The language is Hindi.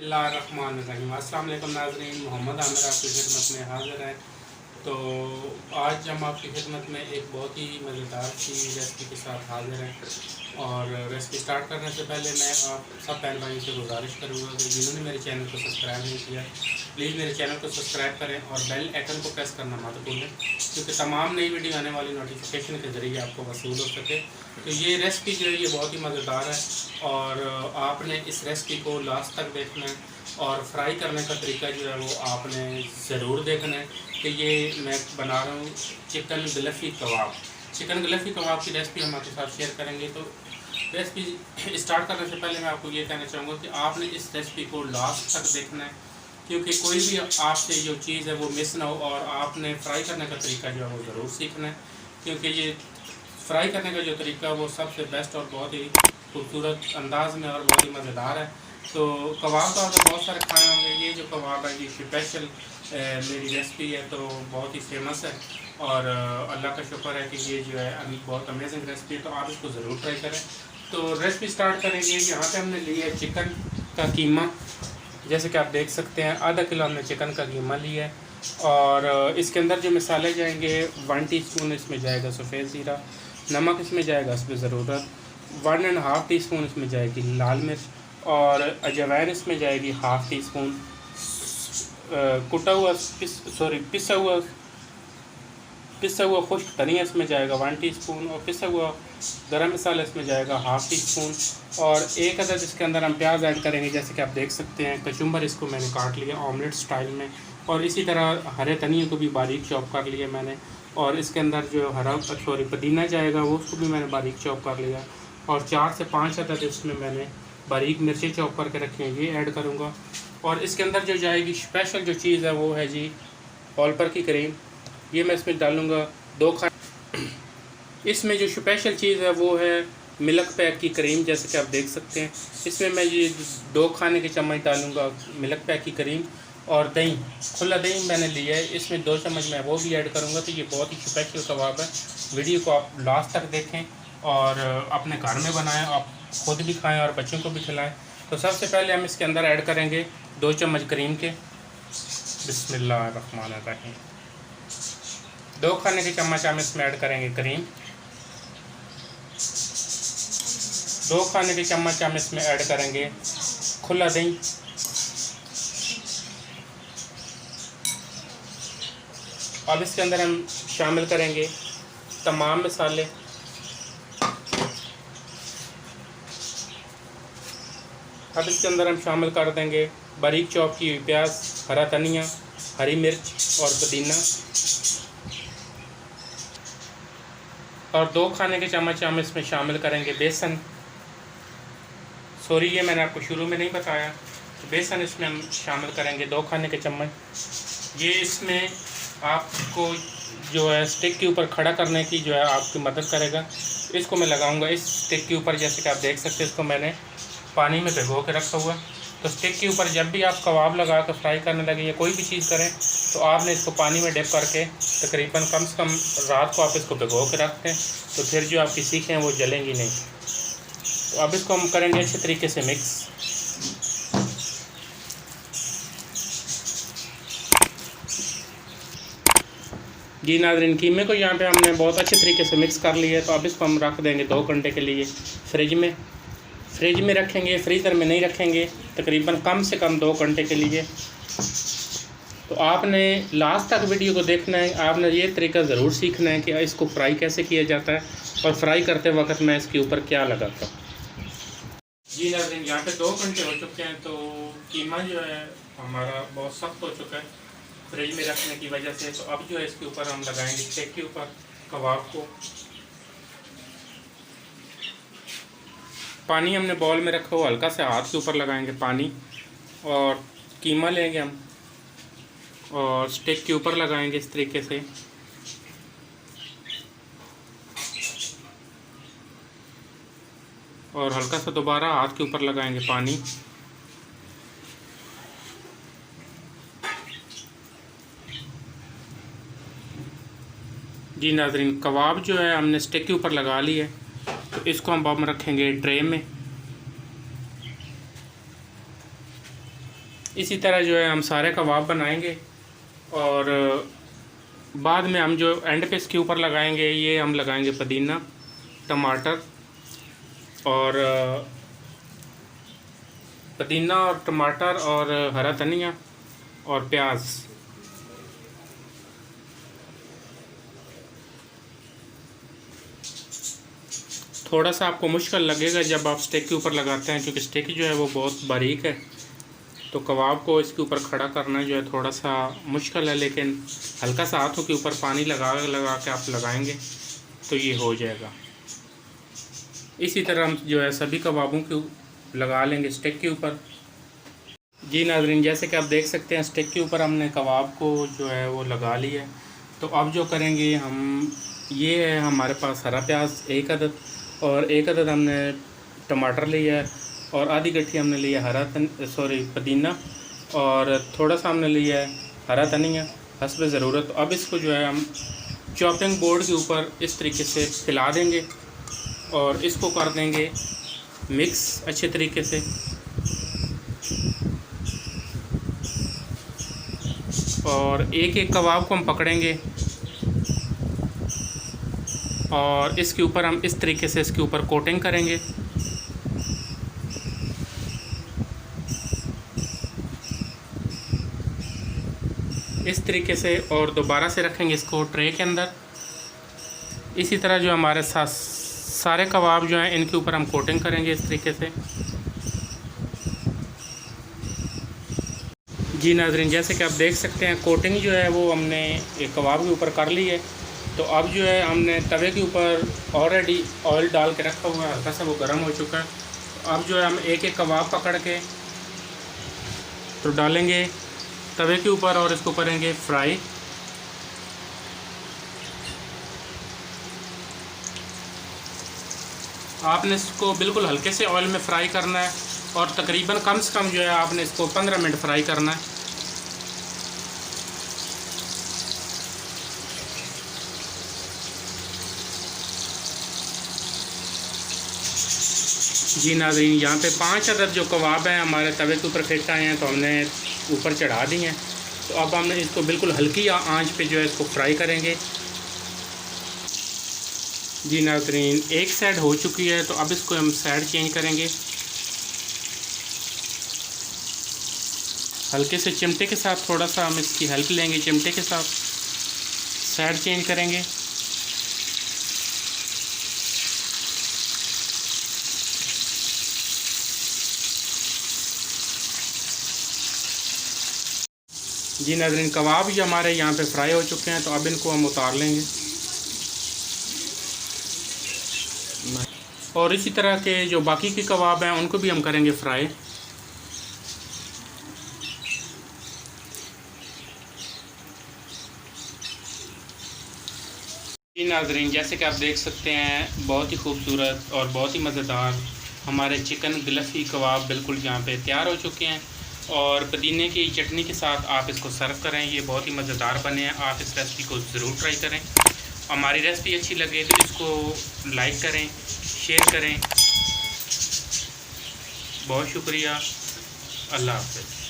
बिस्मिल्लाहिर्रहमानिर्रहीम। अस्सलाम वालेकुम नाज़रीन, मोहम्मद आमिर आपकी खिदमत में हाज़िर है। तो आज हम आपकी खिदमत में एक बहुत ही मज़ेदार सी रेसिपी के साथ हाज़िर हैं। और रेसिपी स्टार्ट करने से पहले मैं आप सब बहन भाइयों से गुजारिश करूँगा कि जिन्होंने मेरे चैनल को सब्सक्राइब नहीं किया, प्लीज़ मेरे चैनल को सब्सक्राइब करें और बेल आइकन को प्रेस करना मत भूलें, क्योंकि तमाम नई वीडियो आने वाली नोटिफिकेशन के ज़रिए आपको वसूल हो सके। तो ये रेसिपी जो है ये बहुत ही मज़ेदार है और आपने इस रेसिपी को लास्ट तक देखना है। और फ्राई करने का तरीका जो है वो आपने ज़रूर देखना है कि ये मैं बना रहा हूँ चिकन गलफ़ी कबाब। चिकन गलफ़ी कबाब की रेसिपी हम आपके साथ शेयर करेंगे। तो रेसिपी स्टार्ट करने से पहले मैं आपको ये कहना चाहूँगा कि आपने इस रेसिपी को लास्ट तक देखना है, क्योंकि कोई भी आपसे जो चीज़ है वो मिस ना हो। और आपने फ्राई करने का तरीका जो है वो ज़रूर सीखना है, क्योंकि ये फ्राई करने का जो तरीका है वो सबसे बेस्ट और बहुत ही खूबसूरत अंदाज में और बहुत ही मज़ेदार है। तो कबाब तो आपने बहुत सारे खाए होंगे, ये जो कबाब है ये स्पेशल मेरी रेसिपी है, तो बहुत ही फेमस है। और अल्लाह का शुक्र है कि ये जो है अभी बहुत अमेजिंग रेसिपी है, तो आप इसको ज़रूर ट्राई करें। तो रेसिपी स्टार्ट करेंगे। यहाँ पे हमने लिया है चिकन का कीमा, जैसे कि आप देख सकते हैं आधा किलो हमने चिकन का कीमा लिया है। और इसके अंदर जो मसाले जाएंगे 1 टीस्पून इसमें जाएगा सफ़ेद ज़ीरा, नमक इसमें जाएगा इस पर ज़रूरत, 1.5 टीस्पून इसमें जाएगी लाल मिर्च, और अजवाइन इसमें जाएगी 1/2 टीस्पून, कुटा हुआ पिसा हुआ खुश्क धनिया इसमें जाएगा 1 टीस्पून, और पिसा हुआ गरम मसाला इसमें जाएगा 1/2 टीस्पून, और एक अदद इसके अंदर हम प्याज ऐड करेंगे। जैसे कि आप देख सकते हैं कचुम्बर इसको मैंने काट लिया ऑमलेट स्टाइल में, और इसी तरह हरे धनिया को भी बारीक चॉप कर लिया मैंने। और इसके अंदर जो पुदीना जाएगा वो उसको भी मैंने बारीक चॉप कर लिया, और 4 से 5 अदद इसमें मैंने बारीक मिर्ची चॉप करके रखी हैं, ये ऐड करूँगा। और इसके अंदर जो जाएगी स्पेशल जो चीज़ है वो है जी ऑल पर की क्रीम, ये मैं इसमें डालूँगा 2 खाने। इसमें जो स्पेशल चीज़ है वो है मिल्क पैक की क्रीम, जैसे कि आप देख सकते हैं इसमें मैं ये 2 खाने के चम्मच डालूँगा मिल्क पैक की क्रीम। और दही, खुला दही मैंने लिया है, इसमें 2 चम्मच मैं वो भी ऐड करूँगा। तो ये बहुत ही स्पेशल कबाब है। वीडियो को आप लास्ट तक देखें और अपने घर में बनाएं, आप खुद भी खाएं और बच्चों को भी खिलाएं। तो सबसे पहले हम इसके अंदर ऐड करेंगे 2 चम्मच क्रीम के। बिस्मिल्लाहिर्रहमानिर्रहीम। 2 खाने के चम्मच हम इसमें ऐड करेंगे क्रीम। 2 खाने के चम्मच हम इसमें ऐड करेंगे खुला दही। अब इसके अंदर हम शामिल करेंगे तमाम मसाले। अब इसके अंदर हम शामिल कर देंगे बारीक चॉप की हुई प्याज, हरा धनिया, हरी मिर्च और पुदीना, और 2 खाने के चम्मच हम इसमें शामिल करेंगे बेसन। सॉरी, ये मैंने आपको शुरू में नहीं बताया, तो बेसन इसमें हम शामिल करेंगे 2 खाने के चम्मच। ये इसमें आपको जो है स्टिक के ऊपर खड़ा करने की जो है आपकी मदद करेगा। इसको मैं लगाऊंगा इस स्टिक के ऊपर, जैसे कि आप देख सकते हैं इसको मैंने पानी में भिगो के रखा हुआ। तो स्टिक के ऊपर जब भी आप कबाब लगा कर फ्राई करने लगे या कोई भी चीज़ करें, तो आपने इसको पानी में डिप करके तकरीबन कम से कम रात को आप इसको भिगो के रखते हैं, तो फिर जो आपकी सीखें वो जलेंगी नहीं। तो अब इसको हम करेंगे अच्छे तरीके से मिक्स। जी नाज़रीन, कीमे को यहाँ पे हमने बहुत अच्छे तरीके से मिक्स कर लिया है। तो अब इसको हम रख देंगे 2 घंटे के लिए फ्रिज में रखेंगे, फ्रीज़र में नहीं रखेंगे, तकरीबन कम से कम 2 घंटे के लिए। तो आपने लास्ट तक वीडियो को देखना है, आपने ये तरीका ज़रूर सीखना है कि इसको फ्राई कैसे किया जाता है और फ्राई करते वक्त मैं इसके ऊपर क्या लगाता हूँ। जी नाज़रीन, यहाँ पे 2 घंटे हो चुके हैं। तो कीमा जो है हमारा बहुत सख्त हो चुका है फ्रिज में रखने की वजह से। तो अब जो है इसके ऊपर हम लगाएंगे स्टेक के ऊपर कबाब को। पानी हमने बॉल में रखा हुआ, हल्का से हाथ के ऊपर लगाएंगे पानी, और कीमा लेंगे हम और स्टेक के ऊपर लगाएंगे इस तरीके से। और हल्का सा दोबारा हाथ के ऊपर लगाएंगे पानी। जी नाज़रीन, कबाब जो है हमने स्टेक के ऊपर लगा ली है। तो इसको हम रखेंगे ट्रे में। इसी तरह जो है हम सारे कबाब बनाएंगे और बाद में हम जो एंड पे इसके ऊपर लगाएंगे, ये हम लगाएंगे पुदीना, टमाटर और हरा धनिया और प्याज। थोड़ा सा आपको मुश्किल लगेगा जब आप स्टेक के ऊपर लगाते हैं, क्योंकि स्टेक जो है वो बहुत बारीक है, तो कबाब को इसके ऊपर खड़ा करना जो है थोड़ा सा मुश्किल है, लेकिन हल्का सा हाथों के ऊपर पानी लगा के आप लगाएंगे तो ये हो जाएगा। इसी तरह हम जो है सभी कबाबों के लगा लेंगे स्टेक के ऊपर। जी नाज़रीन, जैसे कि आप देख सकते हैं स्टेक के ऊपर हमने कबाब को जो है वो लगा लिया है। तो अब जो करेंगे हम, ये है हमारे पास हरा प्याज 1 अदद और 1 अदद हमने टमाटर लिया है और आधी गट्ठी हमने लिया पुदीना और थोड़ा सा हमने लिया है हरा धनिया हस्ब ज़रूरत। तो अब इसको जो है हम चॉपिंग बोर्ड के ऊपर इस तरीके से फैला देंगे और इसको कर देंगे मिक्स अच्छे तरीके से। और एक एक कबाब को हम पकड़ेंगे और इसके ऊपर हम इस तरीके से इसके ऊपर कोटिंग करेंगे। इस तरीके से और दोबारा से रखेंगे इसको ट्रे के अंदर। इसी तरह जो हमारे सारे कबाब जो हैं इनके ऊपर हम कोटिंग करेंगे इस तरीके से। जी नाज़रीन, जैसे कि आप देख सकते हैं कोटिंग जो है वो हमने एक कबाब के ऊपर कर ली है। तो अब जो है हमने तवे के ऊपर ऑलरेडी ऑयल डाल के रखा हुआ है, हल्का सा वो गर्म हो चुका है। तो अब जो है हम एक एक कबाब पकड़ के तो डालेंगे तवे के ऊपर और इसको करेंगे फ्राई। आपने इसको बिल्कुल हल्के से ऑयल में फ्राई करना है और तकरीबन कम से कम जो है आपने इसको 15 मिनट फ्राई करना है। जी नाज़रीन, यहाँ पे 5 अदद जो कबाब हैं हमारे तवे के ऊपर फिट आए हैं, तो हमने ऊपर चढ़ा दिए हैं। तो अब हमने इसको बिल्कुल हल्की आंच पे जो है इसको फ्राई करेंगे। जी नाज़रीन, एक साइड हो चुकी है तो अब इसको हम साइड चेंज करेंगे। हल्के से चिमटे के साथ थोड़ा सा हम इसकी हेल्प लेंगे, चिमटे के साथ साइड चेंज करेंगे। जी नाज़रीन, कबाब ये हमारे यहाँ पे फ्राई हो चुके हैं, तो अब इनको हम उतार लेंगे। और इसी तरह के जो बाकी के कबाब हैं उनको भी हम करेंगे फ्राई। जी नाज़रीन, जैसे कि आप देख सकते हैं बहुत ही खूबसूरत और बहुत ही मज़ेदार हमारे चिकन गिलफ़ी कबाब बिल्कुल यहाँ पे तैयार हो चुके हैं। और पुदीने की चटनी के साथ आप इसको सर्व करें, ये बहुत ही मज़ेदार बने हैं। आप इस रेसिपी को ज़रूर ट्राई करें। हमारी रेसिपी अच्छी लगे तो इसको लाइक करें, शेयर करें। बहुत शुक्रिया। अल्लाह हाफ़िज़।